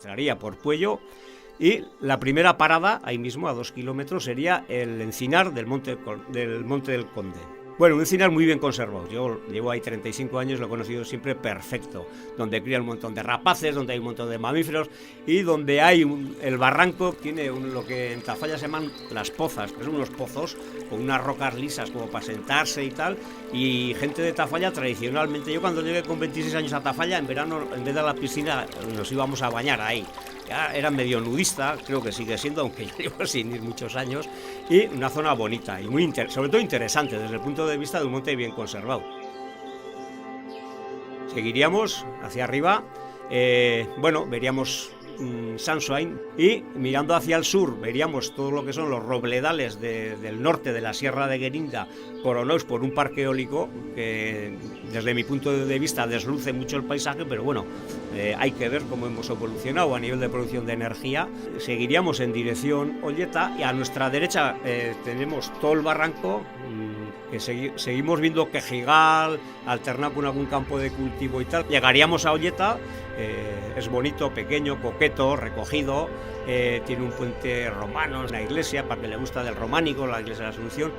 entraría por Puello, y la primera parada, ahí mismo a 2 kilómetros, sería el encinar del Monte del Conde. Bueno, un encinar muy bien conservado. Yo llevo ahí 35 años, lo he conocido siempre perfecto. Donde cría un montón de rapaces, donde hay un montón de mamíferos y donde hay el barranco tiene lo que en Tafalla se llaman las pozas, que son unos pozos con unas rocas lisas como para sentarse y tal. Y gente de Tafalla tradicionalmente, yo cuando llegué con 26 años a Tafalla, en verano en vez de la piscina nos íbamos a bañar ahí. Ya era medio nudista, creo que sigue siendo, aunque yo llevo sin ir muchos años, y una zona bonita y muy sobre todo interesante desde el punto de vista de un monte bien conservado. Seguiríamos hacia arriba, bueno, veríamos Sansoain, y mirando hacia el sur veríamos todo lo que son los robledales del norte de la Sierra de Guerinda, coronados por un parque eólico que desde mi punto de vista desluce mucho el paisaje, pero bueno, hay que ver cómo hemos evolucionado a nivel de producción de energía. Seguiríamos en dirección Olleta y a nuestra derecha tenemos todo el barranco, que seguimos viendo Quejigal, alternado con algún campo de cultivo y tal. Llegaríamos a Olleta, es bonito, pequeño, coqueto, recogido, tiene un puente romano, una iglesia, para que le gusta del románico, la iglesia de la Asunción.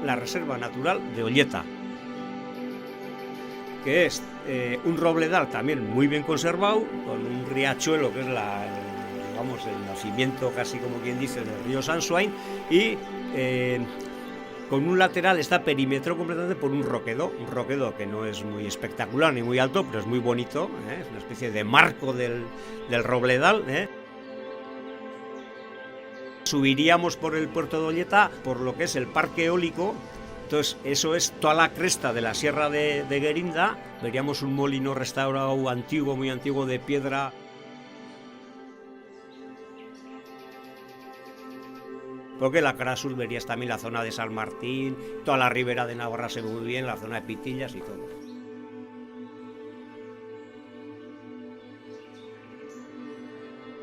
La Reserva Natural de Olleta, que es un robledal también muy bien conservado, con un riachuelo que es el nacimiento, casi como quien dice, del río Sansoain, y con un lateral está perimetrado completamente por un roquedo que no es muy espectacular ni muy alto, pero es muy bonito, es una especie de marco del robledal. Subiríamos por el puerto de Olleta, por lo que es el parque eólico. Entonces eso es toda la cresta de la Sierra de Guerinda. Veríamos un molino restaurado antiguo, muy antiguo, de piedra. Porque la cara sur verías también la zona de San Martín, toda la ribera de Navarra se ve muy bien, la zona de Pitillas y todo.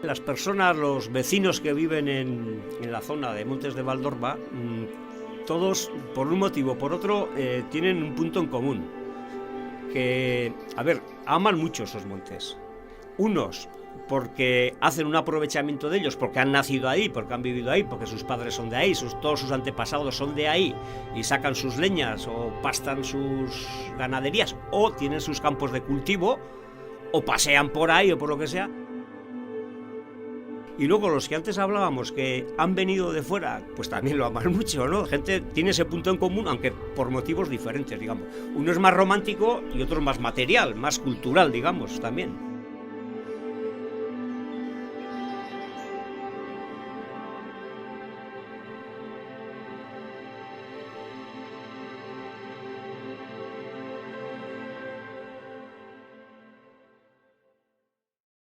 Las personas, los vecinos que viven en la zona de Montes de Valdorba, todos, por un motivo o por otro, tienen un punto en común. Que, aman mucho esos montes. Unos porque hacen un aprovechamiento de ellos, porque han nacido ahí, porque han vivido ahí, porque sus padres son de ahí, todos sus antepasados son de ahí, y sacan sus leñas o pastan sus ganaderías, o tienen sus campos de cultivo, o pasean por ahí o por lo que sea. Y luego los que antes hablábamos que han venido de fuera, pues también lo aman mucho, ¿no? Gente tiene ese punto en común, aunque por motivos diferentes, digamos. Uno es más romántico y otro es más material, más cultural, digamos, también.